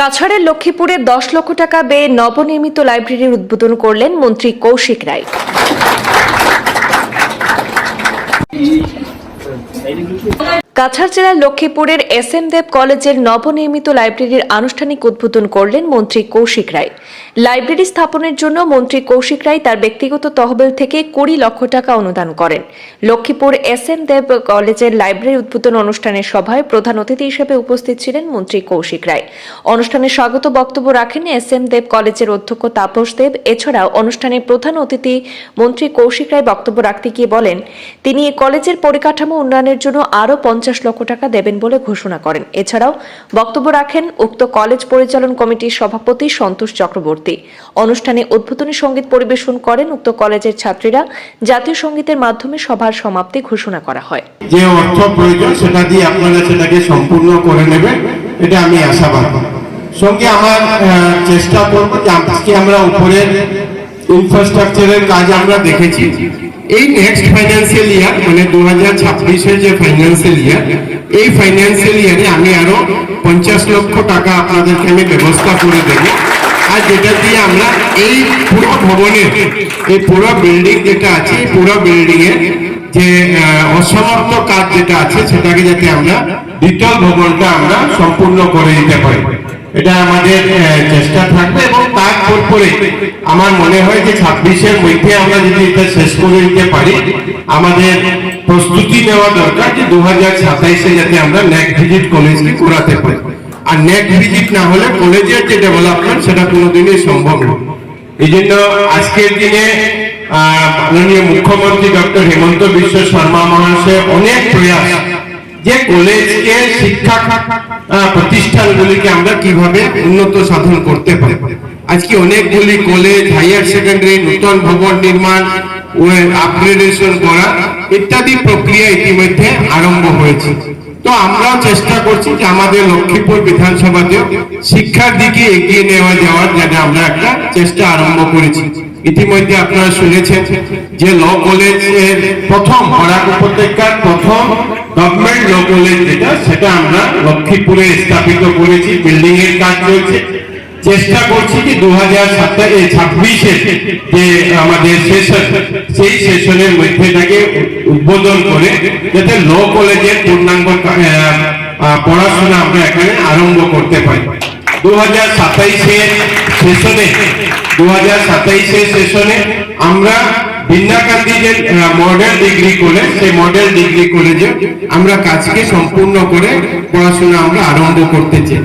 কাছাড়ের লক্ষ্মীপুরে 10 লক্ষ টাকা ব্যয়ে নবনির্মিত লাইব্রেরির উদ্বোধন করলেন মন্ত্রী কৌশিক রায়। কাছাড় জেলার লক্ষ্মীপুরের এস.এম. দেব কলেজের নবনির্মিত লাইব্রেরির আনুষ্ঠানিক উদ্বোধন করলেন মন্ত্রী কৌশিক রায়। লাইব্রেরি স্থাপনের জন্য মন্ত্রী কৌশিক রায় তার ব্যক্তিগত তহবিল থেকে 20 লক্ষ টাকা অনুদান করেন। লক্ষ্মীপুর এস.এম. দেব কলেজের লাইব্রেরি উদ্বোধন অনুষ্ঠানের সভায় প্রধান অতিথি হিসেবে উপস্থিত ছিলেন মন্ত্রী কৌশিক রায়। অনুষ্ঠানে স্বাগত বক্তব্য রাখেন এস.এম. দেব কলেজের অধ্যক্ষ তাপস দেব। এছাড়াও অনুষ্ঠানে প্রধান অতিথি মন্ত্রী কৌশিক রায় বক্তব্য রাখতে গিয়ে বলেন, তিনি এই কলেজের পরিকাঠামো উন্নয়নের জন্য আরও 50 লক্ষ টাকা দেবেন বলে ঘোষণা করেন। এছাড়াও বক্তব্য রাখেন উক্ত কলেজ পরিচালন কমিটির সভাপতি সন্তোষ চক্রবর্তী। অনুষ্ঠানে উদ্বোধনী সঙ্গীত পরিবেশন করেন উক্ত কলেজের ছাত্রীরা। জাতীয় সঙ্গীতের মাধ্যমে সভার সমাপ্তি ঘোষণা করা হয়। যে অর্থ প্রয়োজন সেটা দিয়ে আপনারা সেটাকে সম্পূর্ণ করে নেবেন, এটা আমি আশাবাদী। সঙ্গে আমার চেষ্টা করবো যে আজকে আমরা উপরের ইনফ্রাস্ট্রাকচারের কাজ আমরা দেখেছি। এই নেক্সট ফাইন্যান্সিয়াল ইয়ার মানে 2026-এর যে ফাইন্যান্সিয়াল ইয়ার, এই ফাইন্যান্সিয়াল ইয়ারে আমি আরো 50 লক্ষ টাকা আপনাদেরকে আমি ব্যবস্থা করে দেব। আর যেটা দিয়ে আমরা এই পুরো ভবনের এই পুরো বিল্ডিং যেটা আছে, পুরো বিল্ডিং এর যে অসমাপ্ত কাজ যেটা আছে সেটাকে যাতে আমরা দ্বিতীয় ভবনটা আমরা সম্পূর্ণ করে দিতে পারি, এটা আমাদের চেষ্টা থাকবে। এবং তারপরে আমার মনে হয় যে 26-এর মধ্যে আমরা যদি এটা শেষ করে দিতে পারি, আমাদের প্রস্তুতি নেওয়া দরকার যে 2027-এ যাতে আমরা নেক্সট ভিজিট কলেজকে করাতে পারি। আর নেক্সট ভিজিট না হলে কলেজের যে ডেভেলপমেন্ট সেটা কোনোদিনই সম্ভব নয়। এই জন্য আজকের দিনে মাননীয় মুখ্যমন্ত্রী ডক্টর হেমন্ত বিশ্ব শর্মা মহাশয় অনেক প্রয়াস যে কলেজকে শিক্ষা প্রতিষ্ঠানগুলিকে আমরা কিভাবে উন্নত সাধন করতে পারি। আজকে অনেকগুলি কলেজ, হাইয়ার সেকেন্ডারি নতুন ভবন নির্মাণ, আপগ্রেডেশন করা ইত্যাদি প্রক্রিয়া ইতিমধ্যে আরম্ভ হয়েছে। তো আমরাও চেষ্টা করছি যে আমাদের লক্ষ্মীপুর বিধানসভাতেও শিক্ষার দিকে এগিয়ে নেওয়া যাওয়ার জন্য আমরা একটা চেষ্টা আরম্ভ করেছি। ইতিমধ্যে আপনারা শুনেছেন যে ল কলেজের প্রথম বরাক উপত্যকার প্রথম গভর্নমেন্ট ল কলেজ যেটা, সেটা আমরা লক্ষ্মীপুরে স্থাপিত করেছি। বিল্ডিং এর কাজ চলছে। চেষ্টা করছি যে 2026-এর যে আমাদের সেশন, সেই সেশনের মধ্যে থেকে উদ্বোধন করে যাতে ল কলেজের পূর্ণাঙ্গ পড়াশোনা আমরা এখানে আরম্ভ করতে পারি। 2027-এর সেশনে আমরা বিন্না গান্ধী যে মডেল ডিগ্রি কলেজ, সেই মডেল ডিগ্রি কলেজে আমরা কাজকে সম্পূর্ণ করে পড়াশোনা আমরা আরম্ভ করতে চাই।